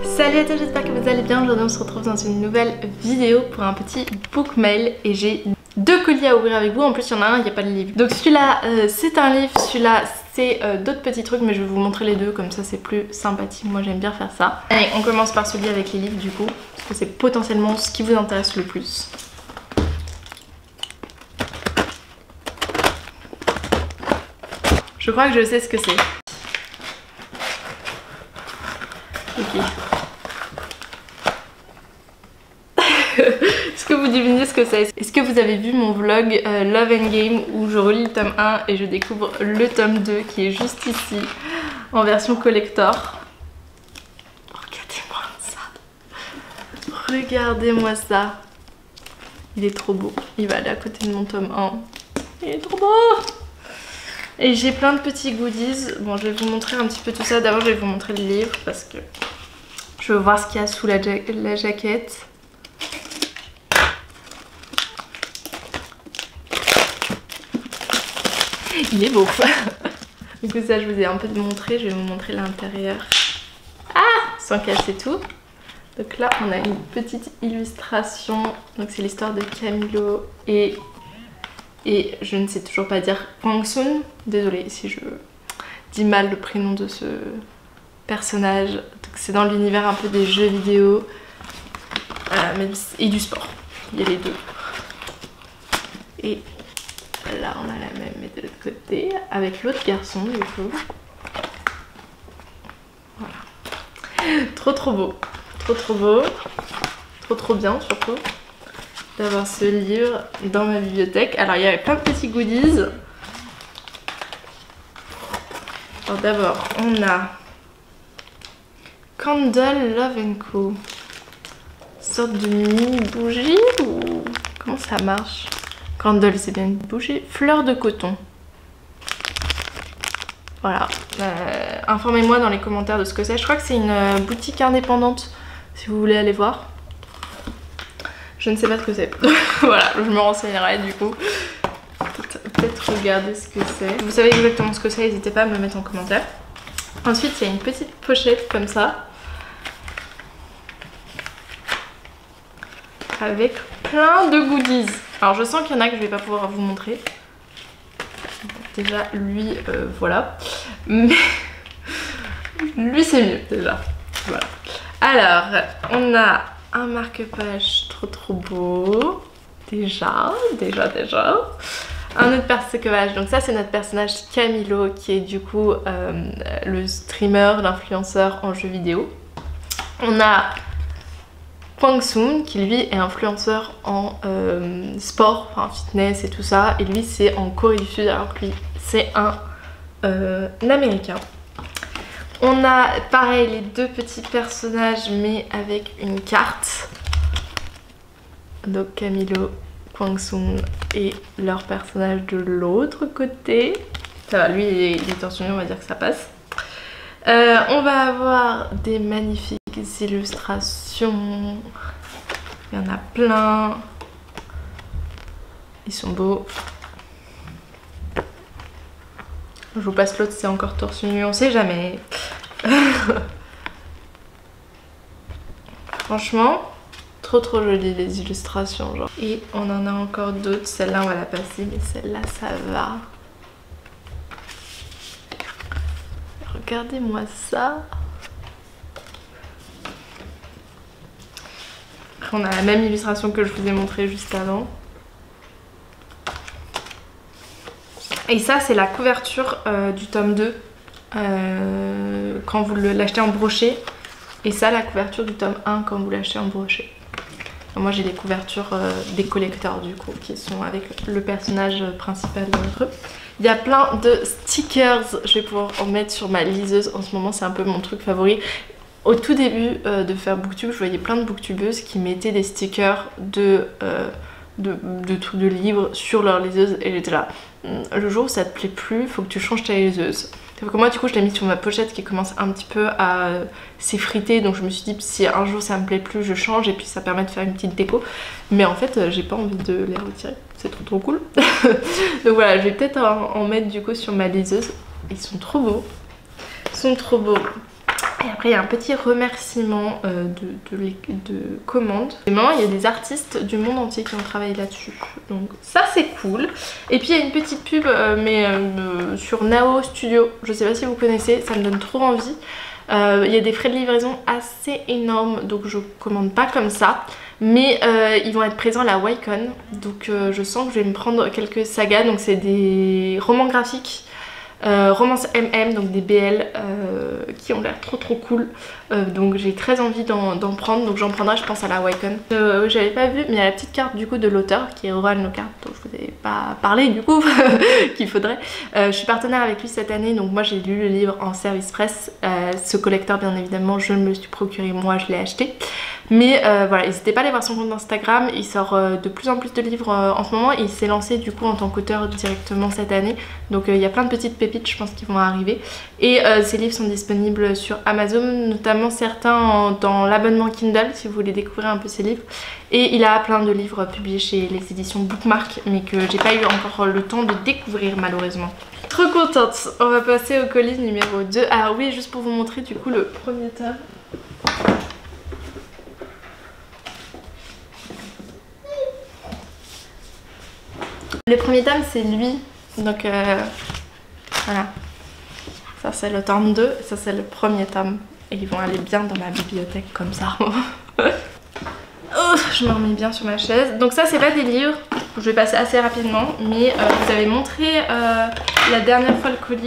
Salut à tous, j'espère que vous allez bien. Aujourd'hui on se retrouve dans une nouvelle vidéo pour un petit book mail et j'ai deux colis à ouvrir avec vous. En plus il y en a un, il n'y a pas de livre. Donc celui-là c'est un livre, celui-là c'est d'autres petits trucs, mais je vais vous montrer les deux comme ça c'est plus sympathique. Moi j'aime bien faire ça. Allez, on commence par celui avec les livres du coup, parce que c'est potentiellement ce qui vous intéresse le plus. Je crois que je sais ce que c'est. Ok. Est-ce que vous devinez ce que c'est? Est-ce que vous avez vu mon vlog Love and Game où je relis le tome 1 et je découvre le tome 2 qui est juste ici en version collector? Regardez-moi ça. Regardez-moi ça. Il est trop beau. Il va aller à côté de mon tome 1. Il est trop beau. Et j'ai plein de petits goodies. Bon, je vais vous montrer un petit peu tout ça. D'abord, je vais vous montrer le livre parce que je veux voir ce qu'il y a sous la jaquette. Il est beau. Du coup ça je vous ai un peu montré, je vais vous montrer l'intérieur. Ah, sans casser tout. Donc là on a une petite illustration. Donc c'est l'histoire de Camilo et je ne sais toujours pas dire Kwang Soon. Désolée si je dis mal le prénom de ce personnage. Donc c'est dans l'univers un peu des jeux vidéo et du sport. Il y a les deux. Et là on a la même mais de l'autre côté avec l'autre garçon du coup. Voilà. Trop beau. Trop beau. Trop bien surtout d'avoir ce livre dans ma bibliothèque. Alors il y avait plein de petits goodies. Alors d'abord on a Candle Love & Co. Sorte de mini bougie ou comment ça marche? Candle c'est bien une bougie. Fleur de coton. Voilà. Informez-moi dans les commentaires de ce que c'est. Je crois que c'est une boutique indépendante si vous voulez aller voir. Je ne sais pas ce que c'est. Voilà, je me renseignerai du coup. Peut-être regarder ce que c'est. Vous savez exactement ce que c'est, n'hésitez pas à me le mettre en commentaire. Ensuite il y a une petite pochette comme ça. Avec plein de goodies. Alors je sens qu'il y en a que je vais pas pouvoir vous montrer. Déjà lui voilà. Mais lui c'est mieux déjà. Voilà. Alors on a un marque-page trop beau. Déjà. Un autre personnage. Donc ça c'est notre personnage Camilo qui est du coup le streamer, l'influenceur en jeux vidéo. On a Kwang Soon qui lui est influenceur en sport, enfin fitness et tout ça, et lui c'est en Corée du Sud alors que lui c'est un américain. On a pareil les deux petits personnages mais avec une carte. Donc Camilo, Kwang Soon et leur personnage de l'autre côté. Ça va, lui il est torse nu, on va dire que ça passe. On va avoir des magnifiques illustrations. Il y en a plein. Ils sont beaux. Je vous passe l'autre, c'est encore torse nu, on sait jamais. Franchement, trop joli les illustrations genre. Et on en a encore d'autres. Celle-là on va la passer, mais celle-là ça va. Regardez-moi ça. On a la même illustration que je vous ai montré juste avant. Et ça c'est la couverture du tome 2 quand vous l'achetez en brochet. Et ça la couverture du tome 1 quand vous l'achetez en brochet. Moi j'ai les couvertures des collecteurs du coup qui sont avec le personnage principal d'entre eux. Il y a plein de stickers, je vais pouvoir en mettre sur ma liseuse en ce moment, c'est un peu mon truc favori. Au tout début de faire booktube, je voyais plein de booktubeuses qui mettaient des stickers de trucs de livres sur leur liseuse et j'étais là. Le jour où ça te plaît plus, faut que tu changes ta liseuse. Donc moi du coup je l'ai mis sur ma pochette qui commence un petit peu à s'effriter, donc je me suis dit si un jour ça me plaît plus je change et puis ça permet de faire une petite déco. Mais en fait j'ai pas envie de les retirer, c'est trop cool. Donc voilà, je vais peut-être en mettre du coup sur ma liseuse. Ils sont trop beaux. Ils sont trop beaux. Et après il y a un petit remerciement de commande. Vraiment, il y a des artistes du monde entier qui ont travaillé là-dessus. Donc ça c'est cool. Et puis il y a une petite pub sur Nao Studio. Je sais pas si vous connaissez, ça me donne trop envie. Il y a des frais de livraison assez énormes, donc je commande pas comme ça. Mais ils vont être présents à la Wacom. Donc je sens que je vais me prendre quelques sagas. Donc c'est des romans graphiques. Romance MM, donc des BL qui ont l'air trop cool, donc j'ai très envie d'en prendre, donc j'en prendrai je pense à la Wacom. J'avais pas vu, mais il y a la petite carte du coup de l'auteur qui est Rohan Lockhart, dont je vous avais pas parlé du coup qu'il faudrait. Je suis partenaire avec lui cette année, donc moi j'ai lu le livre en service presse. Ce collecteur bien évidemment je me le suis procuré, moi je l'ai acheté. Mais voilà, n'hésitez pas à aller voir son compte Instagram, il sort de plus en plus de livres en ce moment. Il s'est lancé du coup en tant qu'auteur directement cette année, donc il y a plein de petites pépites je pense qui vont arriver. Et ces livres sont disponibles sur Amazon, notamment certains dans l'abonnement Kindle si vous voulez découvrir un peu ses livres. Et il a plein de livres publiés chez les éditions Bookmark, mais que j'ai pas eu encore le temps de découvrir malheureusement. Trop contente. On va passer au colis numéro 2. Alors oui, juste pour vous montrer du coup le premier tome. Le premier tome c'est lui, donc voilà, ça c'est le tome 2, ça c'est le premier tome et ils vont aller bien dans ma bibliothèque comme ça. Oh, je me remets bien sur ma chaise. Donc ça c'est pas des livres, je vais passer assez rapidement, mais je vous avais montré la dernière fois le colis.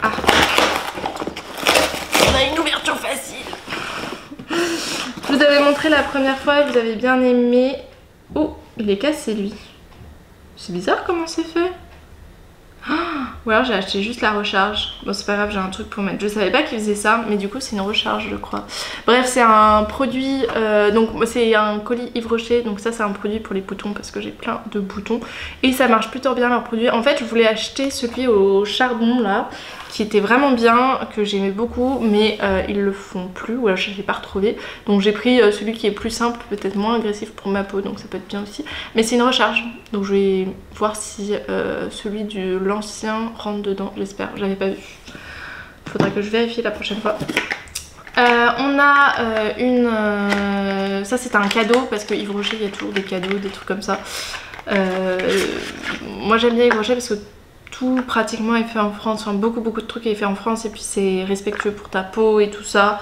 Ah, on a une ouverture facile. Je vous avais montré la première fois, vous avez bien aimé. Oh, il est cassé lui. C'est bizarre comment c'est fait. Ou alors j'ai acheté juste la recharge. Bon c'est pas grave, j'ai un truc pour mettre. Je savais pas qu'il faisait ça, mais du coup c'est une recharge je crois. Bref, c'est un produit, donc c'est un colis Yves Rocher. Donc ça c'est un produit pour les boutons parce que j'ai plein de boutons. Et ça marche plutôt bien leur produit. En fait je voulais acheter celui au charbon là, qui était vraiment bien, que j'aimais beaucoup, mais ils le font plus, ou alors je l'ai pas retrouvé. Donc j'ai pris celui qui est plus simple, peut-être moins agressif pour ma peau, donc ça peut être bien aussi. Mais c'est une recharge, donc je vais voir si celui de l'ancien rentre dedans, j'espère, je l'avais pas vu. Il faudra que je vérifie la prochaine fois. On a ça c'est un cadeau, parce que Yves Rocher il y a toujours des cadeaux, des trucs comme ça. Moi j'aime bien Yves Rocher parce que tout pratiquement est fait en France, enfin beaucoup de trucs est fait en France, et puis c'est respectueux pour ta peau et tout ça,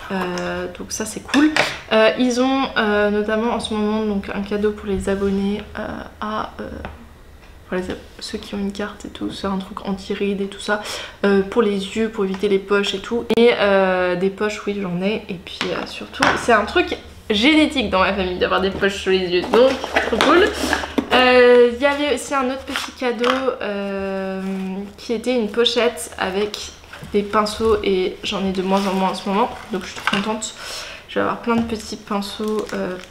donc ça c'est cool. Ils ont notamment en ce moment donc un cadeau pour les abonnés pour ceux qui ont une carte et tout, c'est un truc anti-rides et tout ça, pour les yeux, pour éviter les poches et tout, et des poches oui j'en ai, et puis surtout c'est un truc génétique dans ma famille d'avoir des poches sur les yeux, donc trop cool. Il y avait aussi un autre petit cadeau qui était une pochette avec des pinceaux, et j'en ai de moins en moins en ce moment, donc je suis trop contente. Je vais avoir plein de petits pinceaux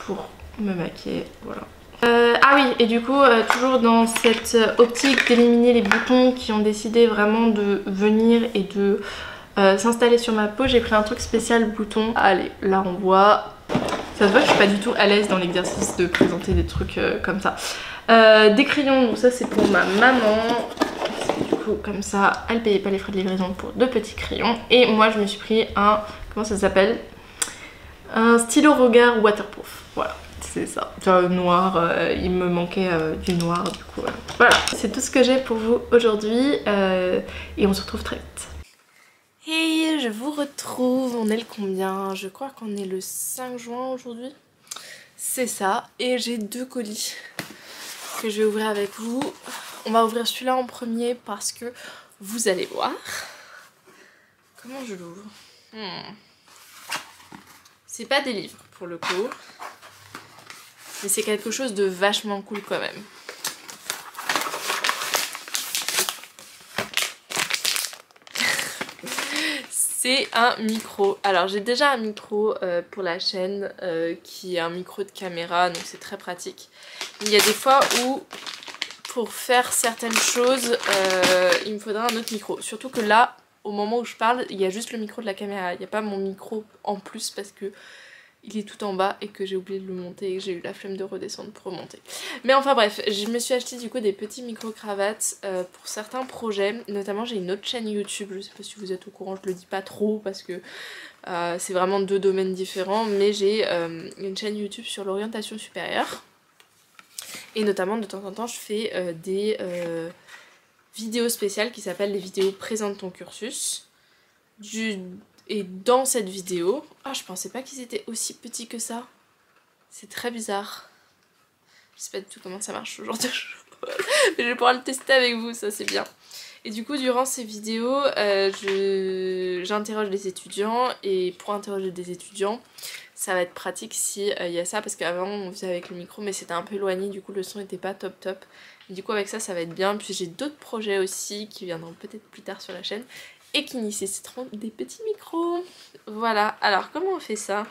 pour me maquiller, voilà. Ah oui, et du coup toujours dans cette optique d'éliminer les boutons qui ont décidé vraiment de venir et de s'installer sur ma peau, j'ai pris un truc spécial bouton. Allez, là on voit, ça se voit que je suis pas du tout à l'aise dans l'exercice de présenter des trucs comme ça. Des crayons, donc ça c'est pour ma maman. Du coup comme ça elle payait pas les frais de livraison pour 2 petits crayons. Et moi je me suis pris un, comment ça s'appelle, un stylo regard waterproof, voilà. C'est ça, noir, il me manquait du noir du coup voilà. C'est tout ce que j'ai pour vous aujourd'hui et on se retrouve très vite. Et je vous retrouve, on est le combien? Je crois qu'on est le 5 juin aujourd'hui. C'est ça, et j'ai 2 colis que je vais ouvrir avec vous. On va ouvrir celui-là en premier parce que vous allez voir. Comment je l'ouvre? C'est pas des livres pour le coup, mais c'est quelque chose de vachement cool quand même. C'est un micro. Alors j'ai déjà un micro pour la chaîne qui est un micro de caméra, donc c'est très pratique. Il y a des fois où pour faire certaines choses il me faudra un autre micro. Surtout que là, au moment où je parle, il y a juste le micro de la caméra. Il n'y a pas mon micro en plus parce que il est tout en bas et que j'ai oublié de le monter et que j'ai eu la flemme de redescendre pour remonter. Mais enfin bref, je me suis acheté du coup des petits micro-cravates pour certains projets. Notamment j'ai une autre chaîne YouTube, je sais pas si vous êtes au courant, je le dis pas trop parce que c'est vraiment deux domaines différents. Mais j'ai une chaîne YouTube sur l'orientation supérieure. Et notamment de temps en temps je fais des vidéos spéciales qui s'appellent les vidéos présente ton cursus. Et dans cette vidéo, je pensais pas qu'ils étaient aussi petits que ça. C'est très bizarre. Je sais pas du tout comment ça marche ce genre de choses. Mais je vais pouvoir le tester avec vous, ça c'est bien. Et du coup durant ces vidéos, j'interroge des étudiants. Et pour interroger des étudiants, ça va être pratique si y a ça. Parce qu'avant on faisait avec le micro mais c'était un peu éloigné. Du coup le son était pas top top. Et du coup avec ça va être bien. Puis j'ai d'autres projets aussi qui viendront peut-être plus tard sur la chaîne. Et qui nécessiteront des petits micros. Voilà, alors comment on fait ça?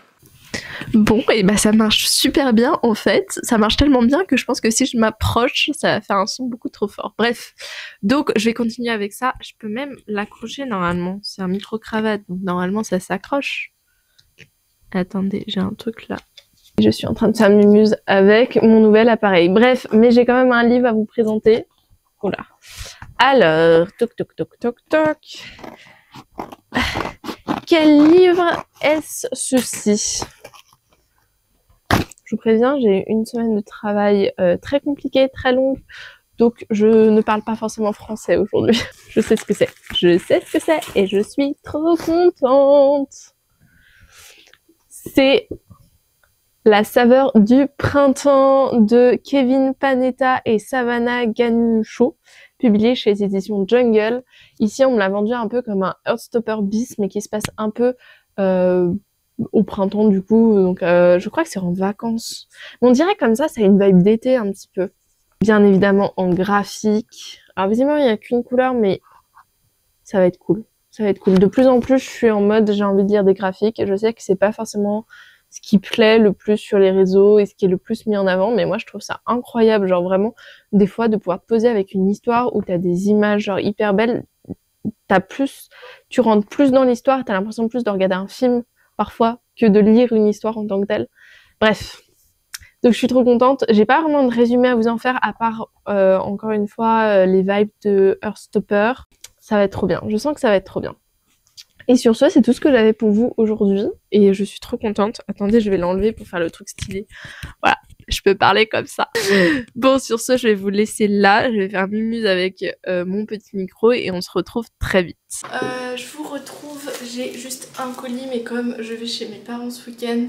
Bon, et bah ça marche super bien en fait. Ça marche tellement bien que je pense que si je m'approche, ça va faire un son beaucoup trop fort. Bref, donc je vais continuer avec ça. Je peux même l'accrocher normalement. C'est un micro-cravate, donc normalement ça s'accroche. Attendez, j'ai un truc là. Je suis en train de faire mes muses avec mon nouvel appareil. Bref, mais j'ai quand même un livre à vous présenter. Oula. Alors, toc toc toc toc toc. Quel livre est-ce ceci? Je vous préviens, j'ai une semaine de travail très compliquée, très longue, donc je ne parle pas forcément français aujourd'hui. Je sais ce que c'est. Je sais ce que c'est et je suis trop contente. C'est La saveur du printemps de Kevin Panetta et Savannah Ganucheau, publié chez les éditions Jungle. Ici, on me l'a vendu un peu comme un Heartstopper bis, mais qui se passe un peu au printemps du coup. Donc, je crois que c'est en vacances. On dirait comme ça a une vibe d'été un petit peu. Bien évidemment en graphique. Alors, visiblement, il n'y a qu'une couleur, mais ça va être cool. Ça va être cool. De plus en plus, je suis en mode, j'ai envie de lire des graphiques. Je sais que c'est pas forcément ce qui plaît le plus sur les réseaux et ce qui est le plus mis en avant, mais moi je trouve ça incroyable, genre vraiment des fois de pouvoir te poser avec une histoire où t'as des images genre hyper belles, tu rentres plus dans l'histoire, t'as l'impression plus de regarder un film parfois que de lire une histoire en tant que telle. Bref, donc je suis trop contente. J'ai pas vraiment de résumé à vous en faire à part encore une fois les vibes de Heartstopper. Ça va être trop bien, je sens que ça va être trop bien. Et sur ce, c'est tout ce que j'avais pour vous aujourd'hui. Et je suis trop contente. Attendez, je vais l'enlever pour faire le truc stylé. Voilà, je peux parler comme ça. Bon, sur ce, je vais vous laisser là. Je vais faire mumuse avec mon petit micro et on se retrouve très vite. Je vous retrouve. J'ai juste un colis, mais comme je vais chez mes parents ce week-end,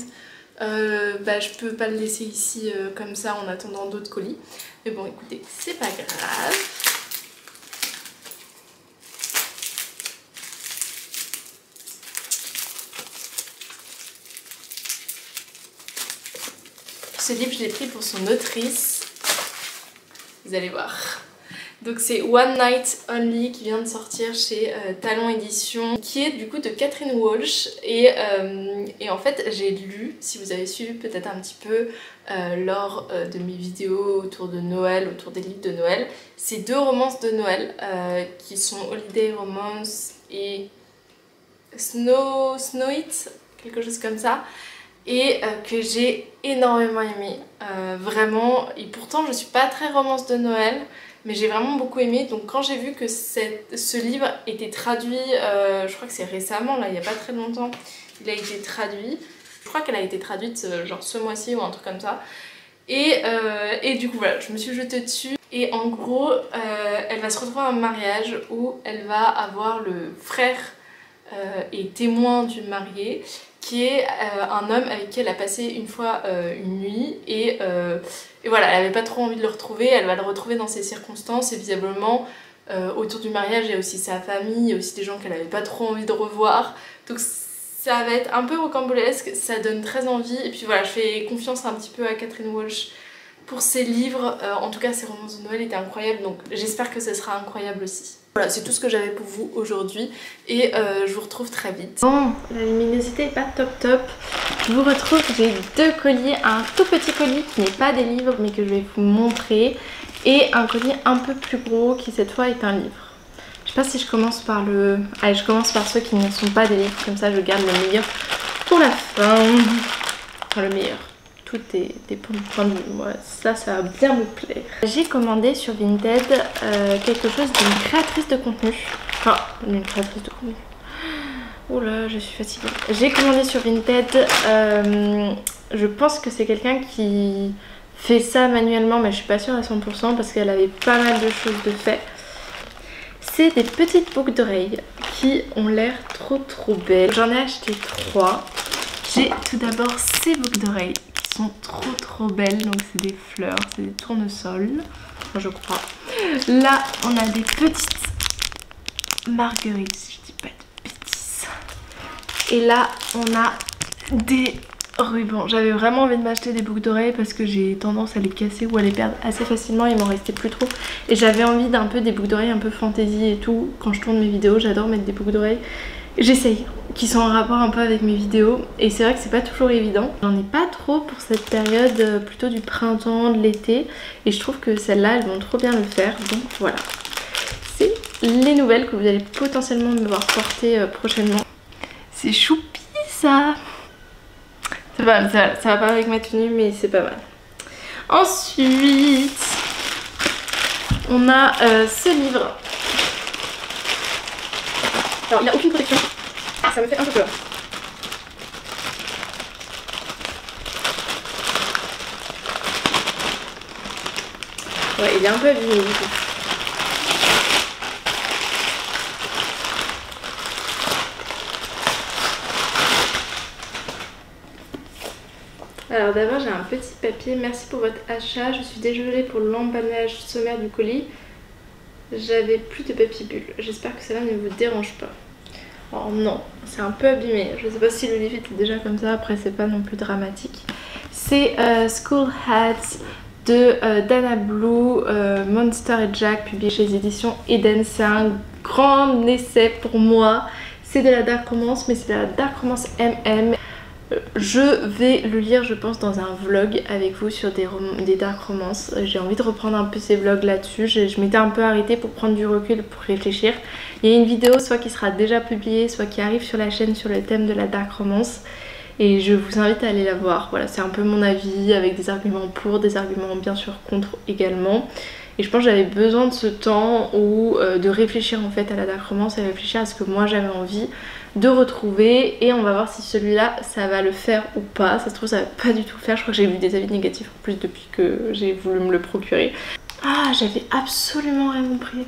je peux pas le laisser ici comme ça en attendant d'autres colis. Mais bon, écoutez, c'est pas grave. Ce livre, je l'ai pris pour son autrice. Vous allez voir. Donc c'est One Night Only qui vient de sortir chez Talon Édition, qui est du coup de Catherine Walsh. Et en fait, j'ai lu, si vous avez suivi peut-être un petit peu lors de mes vidéos autour de Noël, autour des livres de Noël, ces deux romances de Noël qui sont Holiday Romance et Snow It, quelque chose comme ça. Et que j'ai énormément aimé, vraiment, et pourtant je suis pas très romance de Noël, mais j'ai vraiment beaucoup aimé. Donc quand j'ai vu que ce livre était traduit, je crois que c'est récemment, là il y a pas très longtemps, il a été traduit, je crois qu'elle a été traduite genre ce mois-ci ou un truc comme ça, et du coup voilà, je me suis jetée dessus. Et en gros, elle va se retrouver à un mariage où elle va avoir le frère et témoin du marié, qui est un homme avec qui elle a passé une fois une nuit et voilà, elle avait pas trop envie de le retrouver, elle va le retrouver dans ces circonstances et visiblement autour du mariage il y a aussi sa famille, il y a aussi des gens qu'elle avait pas trop envie de revoir, donc ça va être un peu rocambolesque, ça donne très envie. Et puis voilà, je fais confiance un petit peu à Catherine Walsh pour ses livres, en tout cas ses romans de Noël étaient incroyables, donc j'espère que ce sera incroyable aussi. Voilà, c'est tout ce que j'avais pour vous aujourd'hui et je vous retrouve très vite. Bon, la luminosité est pas top top. Je vous retrouve, j'ai deux colis, un tout petit colis qui n'est pas des livres mais que je vais vous montrer et un colis un peu plus gros qui cette fois est un livre. Je sais pas si je commence par le... Allez, je commence par ceux qui ne sont pas des livres, comme ça je garde le meilleur pour la fin. enfin le meilleur. Tout dépend du point de vue. Moi, ça va bien me plaire. J'ai commandé sur Vinted quelque chose d'une créatrice de contenu. Enfin, d'une créatrice de contenu. Oh là, je suis fatiguée. J'ai commandé sur Vinted. Je pense que c'est quelqu'un qui fait ça manuellement, mais je suis pas sûre à 100% parce qu'elle avait pas mal de choses de fait. C'est des petites boucles d'oreilles qui ont l'air trop belles. J'en ai acheté 3. J'ai tout d'abord ces boucles d'oreilles qui sont trop belles. Donc c'est des fleurs, c'est des tournesols, je crois. Là on a des petites marguerites, si je dis pas de bêtises. Et là on a des rubans. J'avais vraiment envie de m'acheter des boucles d'oreilles parce que j'ai tendance à les casser ou à les perdre assez facilement. Il m'en restait plus trop. Et j'avais envie d'un peu des boucles d'oreilles un peu fantaisie et tout. Quand je tourne mes vidéos, j'adore mettre des boucles d'oreilles. J'essaye, qui sont en rapport un peu avec mes vidéos. Et c'est vrai que c'est pas toujours évident. J'en ai pas trop pour cette période plutôt du printemps, de l'été. Et je trouve que celles-là, elles vont trop bien le faire. Donc voilà. C'est les nouvelles que vous allez potentiellement me voir porter prochainement. C'est choupi ça! C'est pas mal, ça va pas avec ma tenue, mais c'est pas mal. Ensuite, on a ce livre. Alors, il n'a aucune protection. Ça me fait un peu peur. Ouais, il est un peu abîmé du coup. Alors d'abord j'ai un petit papier. Merci pour votre achat. Je suis désolée pour l'emballage sommaire du colis. J'avais plus de papier bulle. J'espère que cela ne vous dérange pas. Alors non, c'est un peu abîmé. Je sais pas si le livre était déjà comme ça. Après c'est pas non plus dramatique. C'est School Hats de Dana Blue, Monster et Jack, publié chez les éditions Eden. C'est un grand essai pour moi. C'est de la dark romance, mais c'est de la dark romance MM. Je vais le lire je pense dans un vlog avec vous sur des dark romances. J'ai envie de reprendre un peu ces vlogs là-dessus. Je m'étais un peu arrêtée pour prendre du recul, pour réfléchir. Il y a une vidéo soit qui sera déjà publiée, soit qui arrive sur la chaîne sur le thème de la dark romance. Et je vous invite à aller la voir. Voilà, c'est un peu mon avis avec des arguments pour, des arguments bien sûr contre également. Et je pense que j'avais besoin de ce temps où de réfléchir en fait à la dark romance et réfléchir à ce que moi j'avais envie de retrouver. Et on va voir si celui-là ça va le faire ou pas. Ça se trouve ça va pas du tout le faire. Je crois que j'ai vu des avis négatifs en plus depuis que j'ai voulu me le procurer. Ah, j'avais absolument rien compris.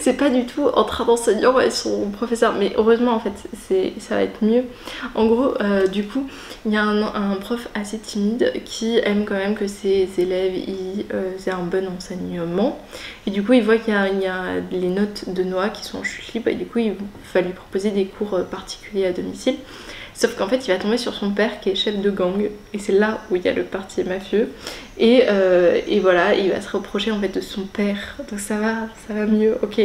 C'est pas du tout en train d'enseignant et son professeur, mais heureusement en fait ça va être mieux. En gros du coup il y a un prof assez timide qui aime quand même que ses élèves aient un bon enseignement, et du coup il voit qu'il y a les notes de Noah qui sont en chute libre, et du coup il va lui proposer des cours particuliers à domicile. Sauf qu'en fait il va tomber sur son père qui est chef de gang, et c'est là où il y a le parti mafieux. Et voilà, il va se reprocher en fait de son père. Donc ça va mieux, ok.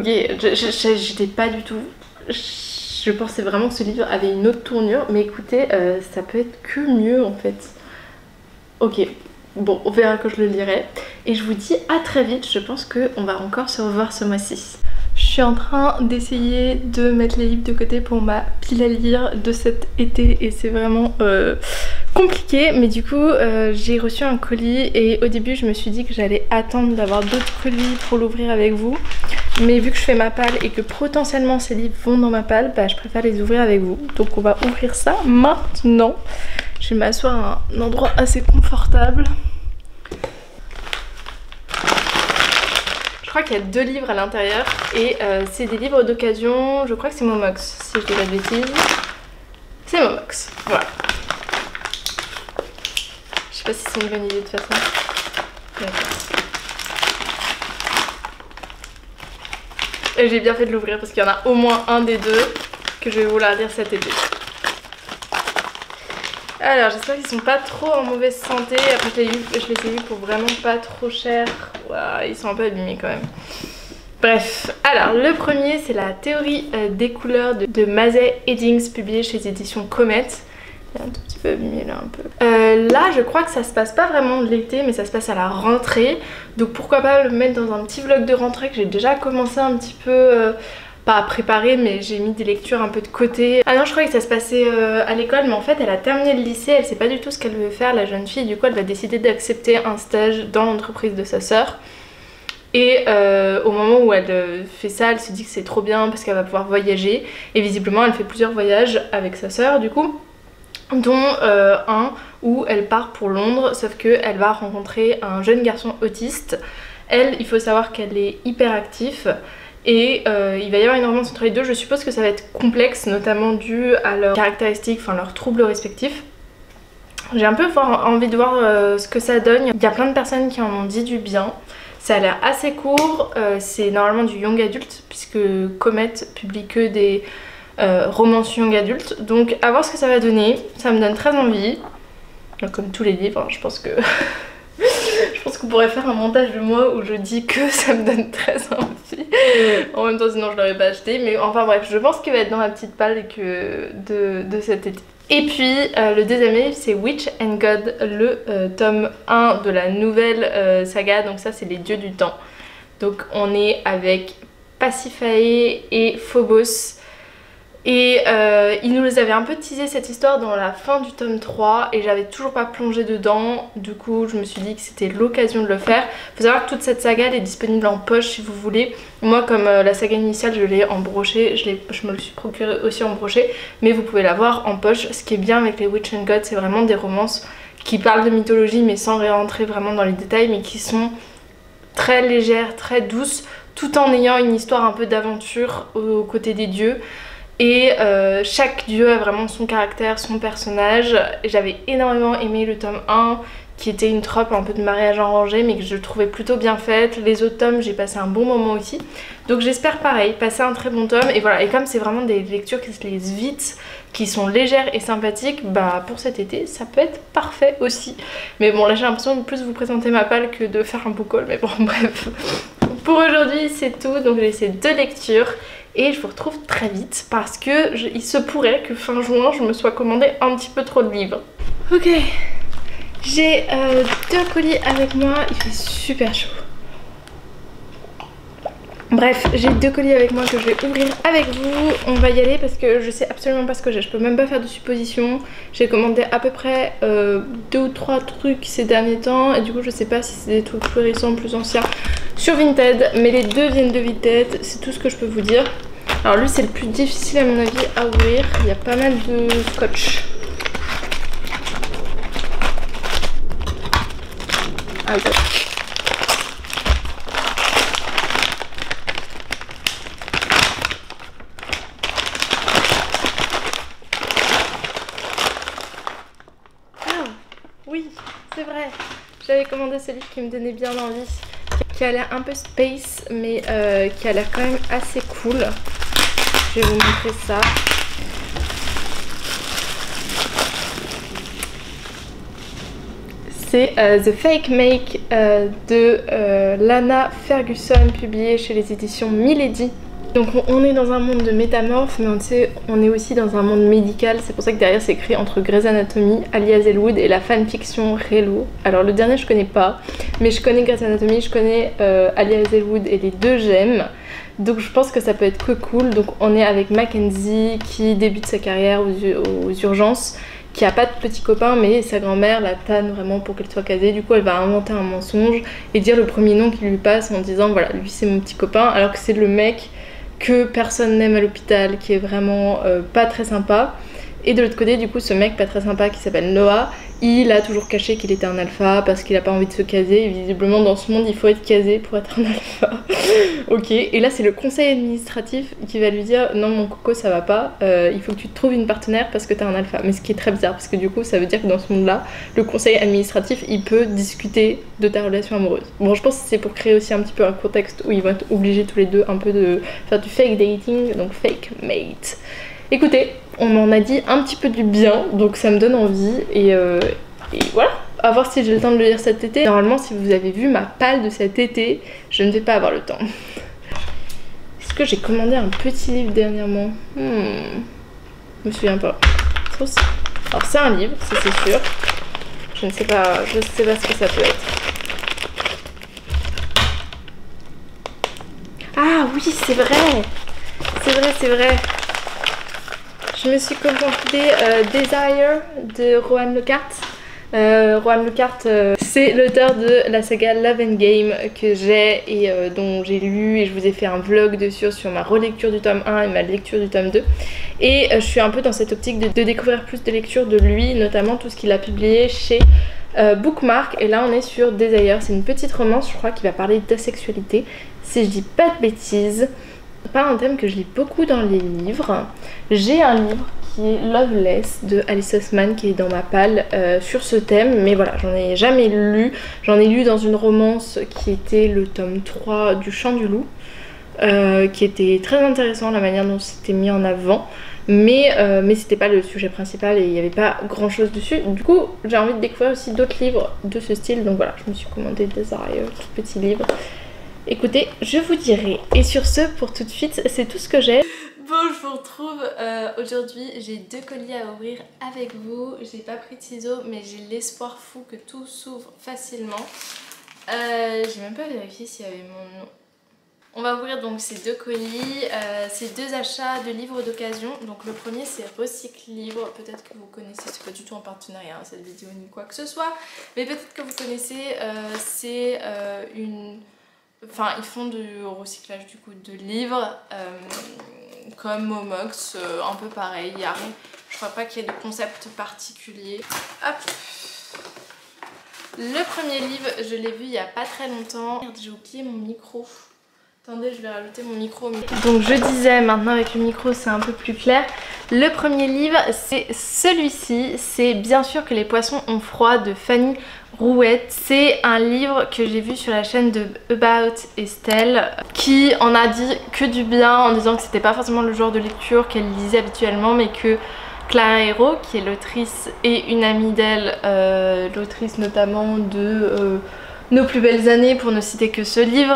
J'étais pas du tout... Je pensais vraiment que ce livre avait une autre tournure, mais écoutez, ça peut être que mieux en fait. Ok, bon, on verra quand je le lirai. Et je vous dis à très vite, je pense qu'on va encore se revoir ce mois-ci. Je suis en train d'essayer de mettre les livres de côté pour ma pile à lire de cet été, et c'est vraiment compliqué. Mais du coup j'ai reçu un colis, et au début je me suis dit que j'allais attendre d'avoir d'autres colis pour l'ouvrir avec vous. Mais vu que je fais ma palle et que potentiellement ces livres vont dans ma palle, bah, je préfère les ouvrir avec vous. Donc on va ouvrir ça maintenant. Je vais m'asseoir à un endroit assez confortable. Je crois qu'il y a 2 livres à l'intérieur, et c'est des livres d'occasion. Je crois que c'est Momox, si je dis pas de bêtises. C'est Momox, voilà. Je sais pas si c'est une bonne idée de toute façon. D'accord. Et j'ai bien fait de l'ouvrir parce qu'il y en a au moins un des deux que je vais vouloir lire cet été. Alors j'espère qu'ils sont pas trop en mauvaise santé. Après je les ai vus pour vraiment pas trop cher. Wow, ils sont un peu abîmés quand même. Bref, alors le premier c'est la théorie des couleurs de Mazey Eddings, publié chez les éditions Comet. Il est un tout petit peu abîmé là un peu. Là je crois que ça se passe pas vraiment l'été, mais ça se passe à la rentrée. Donc pourquoi pas le mettre dans un petit vlog de rentrée que j'ai déjà commencé un petit peu pas préparé, mais j'ai mis des lectures un peu de côté. Ah non, je croyais que ça se passait à l'école, mais en fait elle a terminé le lycée, elle sait pas du tout ce qu'elle veut faire, la jeune fille. Du coup elle va décider d'accepter un stage dans l'entreprise de sa sœur. Et au moment où elle fait ça, elle se dit que c'est trop bien parce qu'elle va pouvoir voyager. Et visiblement elle fait plusieurs voyages avec sa sœur du coup, dont un où elle part pour Londres, sauf qu'elle va rencontrer un jeune garçon autiste. Elle, il faut savoir qu'elle est hyper active. Et il va y avoir une romance entre les deux. Je suppose que ça va être complexe, notamment dû à leurs caractéristiques, enfin leurs troubles respectifs. J'ai un peu envie de voir ce que ça donne. Il y a plein de personnes qui en ont dit du bien. Ça a l'air assez court, c'est normalement du young adulte puisque Comet publie que des romances young adulte. Donc à voir ce que ça va donner, ça me donne très envie. Donc, comme tous les livres, hein, je pense que je pense qu'on pourrait faire un montage de moi où je dis que ça me donne très envie. En même temps sinon je l'aurais pas acheté, mais enfin bref, je pense qu'il va être dans ma petite palle de cet été. Et puis le deuxième livre c'est Witch and God, le tome 1 de la nouvelle saga, donc ça c'est les dieux du temps. Donc on est avec Pasiphae et Phobos. Et il nous avait un peu teasé cette histoire dans la fin du tome 3 et j'avais toujours pas plongé dedans. Du coup je me suis dit que c'était l'occasion de le faire. Faut savoir que toute cette saga elle est disponible en poche si vous voulez. Moi comme la saga initiale je l'ai en brochet, je me le suis procuré aussi en brochet. Mais vous pouvez l'avoir en poche. Ce qui est bien avec les Witch and God, c'est vraiment des romances qui parlent de mythologie mais sans rentrer vraiment dans les détails, mais qui sont très légères, très douces, tout en ayant une histoire un peu d'aventure aux côtés des dieux. Et chaque dieu a vraiment son caractère, son personnage. J'avais énormément aimé le tome 1 qui était une trope un peu de mariage arrangé mais que je trouvais plutôt bien faite. Les autres tomes j'ai passé un bon moment aussi. Donc j'espère pareil, passer un très bon tome. Et voilà, et comme c'est vraiment des lectures qui se lisent vite, qui sont légères et sympathiques, bah pour cet été ça peut être parfait aussi. Mais bon là j'ai l'impression de plus vous présenter ma palle que de faire un book haul, mais bon bref. Pour aujourd'hui c'est tout, donc j'ai laissé 2 lectures. Et je vous retrouve très vite parce que il se pourrait que fin juin je me sois commandé un petit peu trop de livres. Ok, j'ai 2 colis avec moi, il fait super chaud. Bref, j'ai 2 colis avec moi que je vais ouvrir avec vous. On va y aller parce que je sais absolument pas ce que j'ai. Je peux même pas faire de suppositions. J'ai commandé à peu près 2 ou 3 trucs ces derniers temps. Et du coup je sais pas si c'est des trucs plus récents, plus anciens sur Vinted. Mais les deux viennent de Vinted, c'est tout ce que je peux vous dire. Alors lui c'est le plus difficile à mon avis à ouvrir. Il y a pas mal de scotch. Ah ok. Oui, c'est vrai. J'avais commandé ce livre qui me donnait bien envie, qui a l'air un peu space, mais qui a l'air quand même assez cool. Je vais vous montrer ça. C'est The Fake Make de Lana Ferguson, publié chez les éditions Milady. Donc on est dans un monde de métamorphes, mais on est aussi dans un monde médical. C'est pour ça que derrière c'est écrit entre Grey's Anatomy, Ali Hazelwood et la fanfiction Relo. Alors le dernier je connais pas, mais je connais Grey's Anatomy, je connais Ali Hazelwood et les deux j'aime. Donc je pense que ça peut être que cool. Donc on est avec Mackenzie qui débute sa carrière aux urgences, qui a pas de petit copain, mais sa grand-mère la tanne vraiment pour qu'elle soit casée. Du coup elle va inventer un mensonge et dire le premier nom qui lui passe en disant voilà lui c'est mon petit copain, alors que c'est le mec que personne n'aime à l'hôpital, qui est vraiment pas très sympa. Et de l'autre côté du coup ce mec pas très sympa qui s'appelle Noah, il a toujours caché qu'il était un alpha parce qu'il a pas envie de se caser, et visiblement dans ce monde il faut être casé pour être un alpha. Ok, et là c'est le conseil administratif qui va lui dire non mon coco ça va pas, il faut que tu te trouves une partenaire parce que t'es un alpha. Mais ce qui est très bizarre parce que du coup ça veut dire que dans ce monde là le conseil administratif il peut discuter de ta relation amoureuse. Bon je pense que c'est pour créer aussi un petit peu un contexte où ils vont être obligés tous les deux un peu de faire du fake dating, donc fake mate. Écoutez, on m'en a dit un petit peu du bien, donc ça me donne envie et voilà. À voir si j'ai le temps de le lire cet été. Normalement si vous avez vu ma palle de cet été, je ne vais pas avoir le temps. Est-ce que j'ai commandé un petit livre dernièrement? Je me souviens pas. Alors c'est un livre, ça c'est sûr. Je sais pas ce que ça peut être. Ah oui c'est vrai. c'est vrai. Je me suis commandé Desire de Rohan Le Carte. Rohan Le Carte, c'est l'auteur de la saga Love and Game que j'ai et dont j'ai lu, et je vous ai fait un vlog dessus sur ma relecture du tome 1 et ma lecture du tome 2. Et je suis un peu dans cette optique de découvrir plus de lectures de lui, notamment tout ce qu'il a publié chez Bookmark. Et là on est sur Desire, c'est une petite romance, je crois, qui va parler d'asexualité, si je dis pas de bêtises. Pas un thème que je lis beaucoup dans les livres. J'ai un livre qui est Loveless de Alice Oseman qui est dans ma palle sur ce thème, mais voilà, j'en ai jamais lu. J'en ai lu dans une romance qui était le tome 3 du Chant du Loup, qui était très intéressant la manière dont c'était mis en avant, mais c'était pas le sujet principal et il n'y avait pas grand chose dessus. Du coup j'ai envie de découvrir aussi d'autres livres de ce style, donc voilà, je me suis commandé Desire, tout petit livre. Écoutez, je vous dirai. Et sur ce, pour tout de suite, c'est tout ce que j'ai. Bon, je vous retrouve aujourd'hui. J'ai 2 colis à ouvrir avec vous. J'ai pas pris de ciseaux, mais j'ai l'espoir fou que tout s'ouvre facilement. J'ai même pas vérifié s'il y avait mon nom. On va ouvrir donc ces 2 colis. Ces 2 achats de livres d'occasion. Donc le premier, c'est Recycle Livre. Peut-être que vous connaissez, c'est pas du tout en partenariat hein, cette vidéo ni quoi que ce soit. Mais peut-être que vous connaissez, c'est une... Enfin, ils font du recyclage du coup de livres, comme Momox, un peu pareil. Il y a, je crois pas qu'il y ait de concept particulier. Hop. Le premier livre, je l'ai vu il y a pas très longtemps. Merde, j'ai oublié mon micro. Attendez, je vais rajouter mon micro. Donc je disais, maintenant avec le micro c'est un peu plus clair. Le premier livre, c'est celui-ci. C'est Bien sûr que les poissons ont froid de Fanny Rouette. C'est un livre que j'ai vu sur la chaîne de About Estelle, qui en a dit que du bien, en disant que c'était pas forcément le genre de lecture qu'elle lisait habituellement, mais que Clara Hérault, qui est l'autrice et une amie d'elle, l'autrice notamment de Nos plus belles années, pour ne citer que ce livre,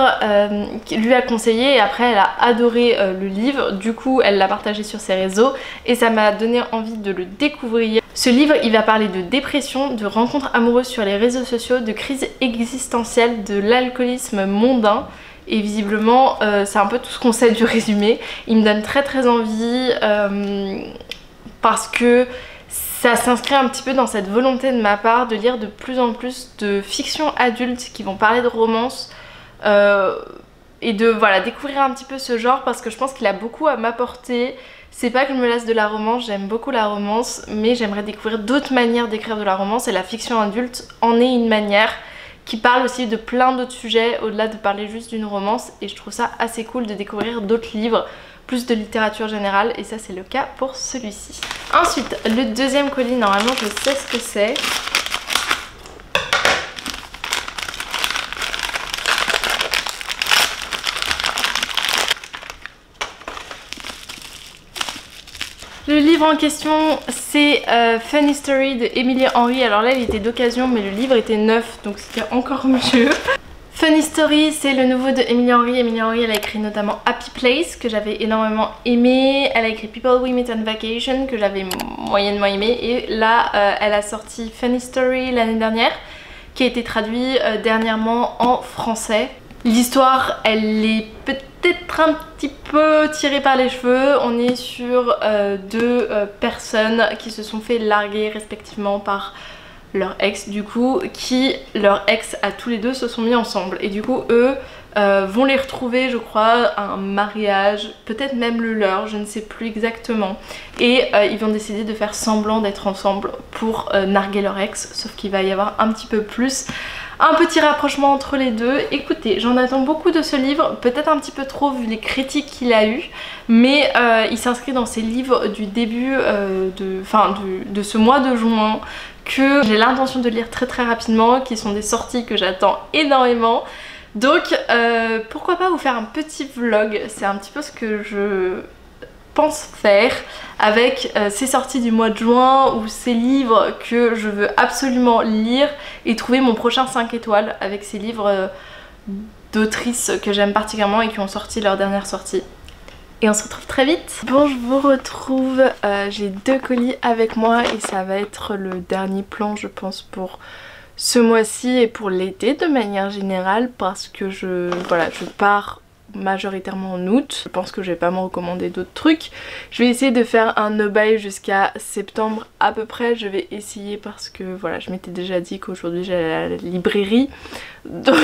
lui a conseillé, et après elle a adoré le livre. Du coup elle l'a partagé sur ses réseaux et ça m'a donné envie de le découvrir. Ce livre, il va parler de dépression, de rencontres amoureuses sur les réseaux sociaux, de crise existentielle, de l'alcoolisme mondain. Et visiblement c'est un peu tout ce qu'on sait du résumé. Il me donne très envie parce que ça s'inscrit un petit peu dans cette volonté de ma part de lire de plus en plus de fiction adulte qui vont parler de romance et de voilà, découvrir un petit peu ce genre, parce que je pense qu'il a beaucoup à m'apporter. C'est pas que je me lasse de la romance, j'aime beaucoup la romance, mais j'aimerais découvrir d'autres manières d'écrire de la romance, et la fiction adulte en est une manière qui parle aussi de plein d'autres sujets au-delà de parler juste d'une romance, et je trouve ça assez cool de découvrir d'autres livres, plus de littérature générale, et ça c'est le cas pour celui-ci. Ensuite, le deuxième colis, normalement je sais ce que c'est. Le livre en question, c'est Funny Story de Emily Henry. Alors là il était d'occasion, mais le livre était neuf, donc c'était encore mieux. Funny Story, c'est le nouveau de Emily Henry. Emily Henry, elle a écrit notamment Happy Place, que j'avais énormément aimé. Elle a écrit People We Meet on Vacation, que j'avais moyennement aimé. Et là, elle a sorti Funny Story l'année dernière, qui a été traduit dernièrement en français. L'histoire, elle est peut-être un petit peu tirée par les cheveux. On est sur 2 personnes qui se sont fait larguer respectivement par leur ex, du coup, qui, leur ex à tous les deux, se sont mis ensemble. Et du coup, eux vont les retrouver, je crois, à un mariage, peut-être même le leur, je ne sais plus exactement. Et ils vont décider de faire semblant d'être ensemble pour narguer leur ex, sauf qu'il va y avoir un petit peu plus un petit rapprochement entre les deux. Écoutez, j'en attends beaucoup de ce livre, peut-être un petit peu trop vu les critiques qu'il a eu, mais il s'inscrit dans ces livres du début de ce mois de juin, que j'ai l'intention de lire très rapidement, qui sont des sorties que j'attends énormément. Donc pourquoi pas vous faire un petit vlog, c'est un petit peu ce que je pense faire avec ces sorties du mois de juin, ou ces livres que je veux absolument lire, et trouver mon prochain 5 étoiles avec ces livres d'autrices que j'aime particulièrement et qui ont sorti leur dernière sortie. Et on se retrouve très vite. Bon, je vous retrouve, j'ai 2 colis avec moi et ça va être le dernier plan je pense pour ce mois-ci et pour l'été de manière générale, parce que je pars majoritairement en août. Je pense que je vais pas me recommander d'autres trucs. Je vais essayer de faire un no-buy jusqu'à septembre à peu près. Je vais essayer parce que voilà, je m'étais déjà dit qu'aujourd'hui j'allais à la librairie. Donc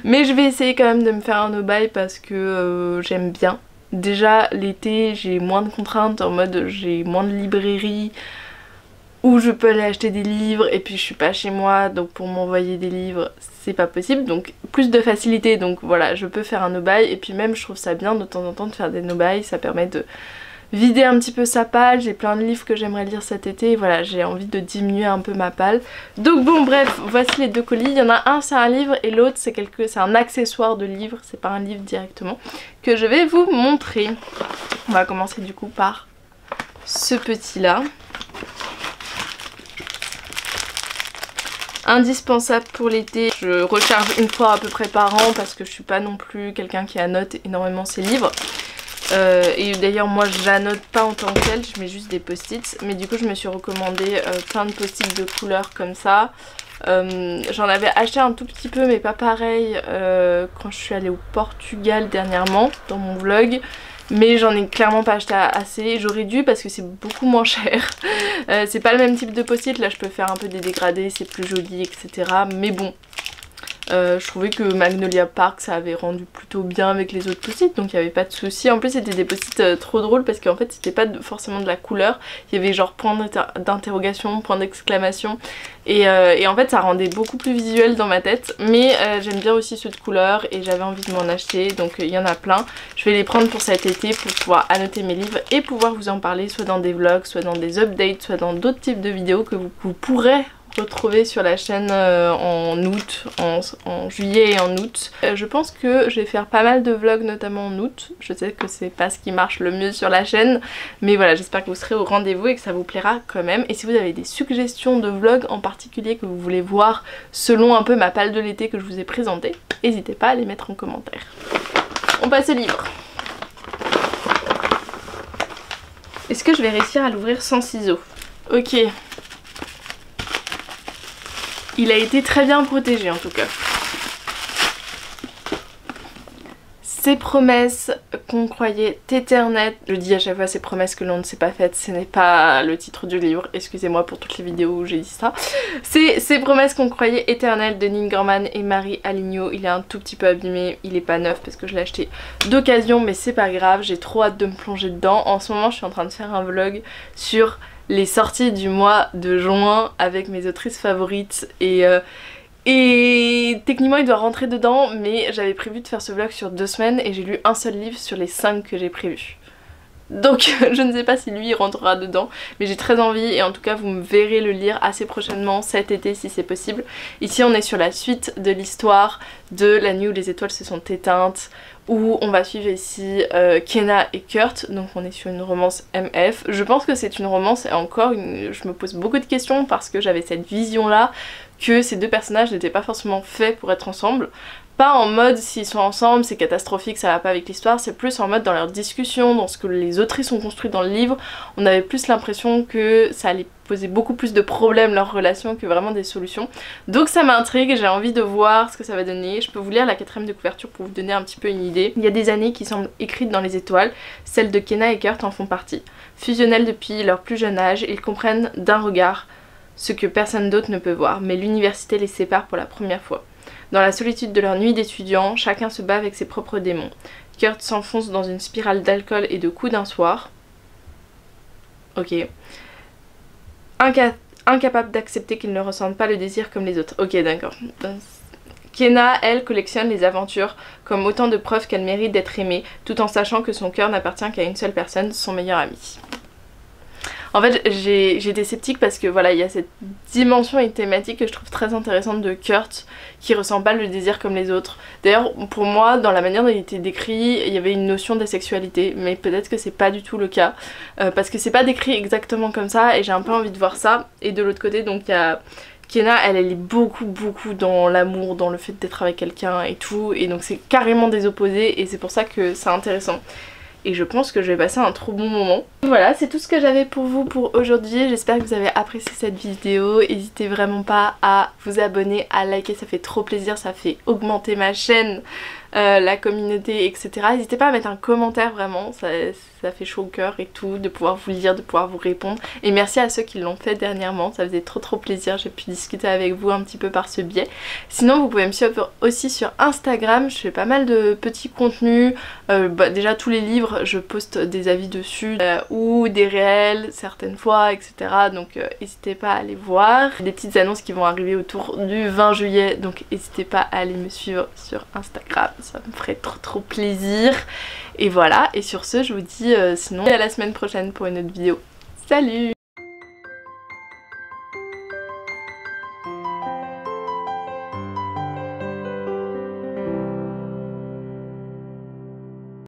mais je vais essayer quand même de me faire un no-buy parce que j'aime bien. Déjà l'été j'ai moins de contraintes, en mode j'ai moins de librairies où je peux aller acheter des livres et puis je suis pas chez moi, donc pour m'envoyer des livres c'est pas possible, donc plus de facilité, donc voilà, je peux faire un no-buy. Et puis même je trouve ça bien de temps en temps de faire des no-buy, ça permet de vider un petit peu sa palle. J'ai plein de livres que j'aimerais lire cet été et voilà, j'ai envie de diminuer un peu ma palle. Donc bon bref, voici les deux colis. Il y en a un c'est un livre et l'autre c'est un accessoire de livre, c'est pas un livre directement, que je vais vous montrer. On va commencer du coup par ce petit là. Indispensable pour l'été, je recharge une fois à peu près par an parce que je suis pas non plus quelqu'un qui annote énormément ses livres. Et d'ailleurs moi j'annote pas en tant que tel, je mets juste des post-it. Mais du coup je me suis recommandé plein de post-it de couleurs comme ça. J'en avais acheté un tout petit peu mais pas pareil quand je suis allée au Portugal dernièrement dans mon vlog. Mais j'en ai clairement pas acheté assez, j'aurais dû parce que c'est beaucoup moins cher. C'est pas le même type de post-it, là je peux faire un peu des dégradés, c'est plus joli etc. Mais bon, je trouvais que Magnolia Park ça avait rendu plutôt bien avec les autres post-it, donc il n'y avait pas de souci. En plus c'était des post-it trop drôles parce qu'en fait c'était pas forcément de la couleur, il y avait genre point d'interrogation, point d'exclamation et en fait ça rendait beaucoup plus visuel dans ma tête. Mais j'aime bien aussi ceux de couleur et j'avais envie de m'en acheter, donc il y en a plein. Je vais les prendre pour cet été pour pouvoir annoter mes livres et pouvoir vous en parler soit dans des vlogs, soit dans des updates, soit dans d'autres types de vidéos que vous pourrez retrouver sur la chaîne en août, en juillet et en août. Je pense que je vais faire pas mal de vlogs notamment en août. Je sais que c'est pas ce qui marche le mieux sur la chaîne, mais voilà, j'espère que vous serez au rendez-vous et que ça vous plaira quand même. Et si vous avez des suggestions de vlogs en particulier que vous voulez voir selon un peu ma palle de l'été que je vous ai présentée, n'hésitez pas à les mettre en commentaire. On passe au livre. Est-ce que je vais réussir à l'ouvrir sans ciseaux? Ok. Il a été très bien protégé en tout cas. Ces promesses qu'on croyait éternelles. Je dis à chaque fois ces promesses que l'on ne s'est pas faites, ce n'est pas le titre du livre, excusez-moi pour toutes les vidéos où j'ai dit ça. C'est Ces promesses qu'on croyait éternelles de Neil Gaiman et Marie Aligno. Il est un tout petit peu abîmé, il est pas neuf parce que je l'ai acheté d'occasion, mais c'est pas grave, j'ai trop hâte de me plonger dedans. En ce moment je suis en train de faire un vlog sur les sorties du mois de juin avec mes autrices favorites et techniquement il doit rentrer dedans, mais j'avais prévu de faire ce vlog sur 2 semaines et j'ai lu un seul livre sur les 5 que j'ai prévus. Donc je ne sais pas si lui il rentrera dedans, mais j'ai très envie et en tout cas vous me verrez le lire assez prochainement cet été si c'est possible. Ici on est sur la suite de l'histoire de La nuit où les étoiles se sont éteintes, où on va suivre ici Kenna et Kurt, donc on est sur une romance MF. Je pense que c'est une romance et encore je me pose beaucoup de questions parce que j'avais cette vision là que ces deux personnages n'étaient pas forcément faits pour être ensemble. Pas en mode s'ils sont ensemble c'est catastrophique, ça va pas avec l'histoire, c'est plus en mode dans leur discussion, dans ce que les autrices ont construit dans le livre. On avait plus l'impression que ça allait poser beaucoup plus de problèmes leur relation que vraiment des solutions. Donc ça m'intrigue, j'ai envie de voir ce que ça va donner. Je peux vous lire la 4ème de couverture pour vous donner un petit peu une idée. Il y a des années qui semblent écrites dans les étoiles, celles de Kenna et Kurt en font partie. Fusionnels depuis leur plus jeune âge, ils comprennent d'un regard ce que personne d'autre ne peut voir, mais l'université les sépare pour la première fois. Dans la solitude de leur nuit d'étudiants, chacun se bat avec ses propres démons. Kurt s'enfonce dans une spirale d'alcool et de coups d'un soir. Ok. Incapable d'accepter qu'il ne ressente pas le désir comme les autres. Ok, d'accord. Kenna, elle, collectionne les aventures comme autant de preuves qu'elle mérite d'être aimée, tout en sachant que son cœur n'appartient qu'à une seule personne, son meilleur ami. En fait j'étais sceptique parce que voilà, il y a cette dimension et thématique que je trouve très intéressante de Kurt qui ressent pas le désir comme les autres. D'ailleurs pour moi dans la manière dont il était décrit il y avait une notion d'asexualité, mais peut-être que c'est pas du tout le cas parce que c'est pas décrit exactement comme ça et j'ai un peu envie de voir ça. Et de l'autre côté donc il y a Kenna, elle est beaucoup dans l'amour, dans le fait d'être avec quelqu'un et tout, et donc c'est carrément des opposés et c'est pour ça que c'est intéressant. Et je pense que je vais passer un trop bon moment. Voilà, c'est tout ce que j'avais pour vous pour aujourd'hui. J'espère que vous avez apprécié cette vidéo. N'hésitez vraiment pas à vous abonner, à liker, ça fait trop plaisir, ça fait augmenter ma chaîne. la communauté, etc. N'hésitez pas à mettre un commentaire vraiment, ça fait chaud au cœur et tout, de pouvoir vous lire, de pouvoir vous répondre. Et merci à ceux qui l'ont fait dernièrement, ça faisait trop plaisir, j'ai pu discuter avec vous un petit peu par ce biais. Sinon vous pouvez me suivre aussi sur Instagram, je fais pas mal de petits contenus, déjà tous les livres je poste des avis dessus, ou des réels certaines fois, etc. Donc n'hésitez pas à aller voir. Des petites annonces qui vont arriver autour du 20 juillet, donc n'hésitez pas à aller me suivre sur Instagram, ça me ferait trop plaisir. Et voilà, et sur ce je vous dis sinon à la semaine prochaine pour une autre vidéo. Salut!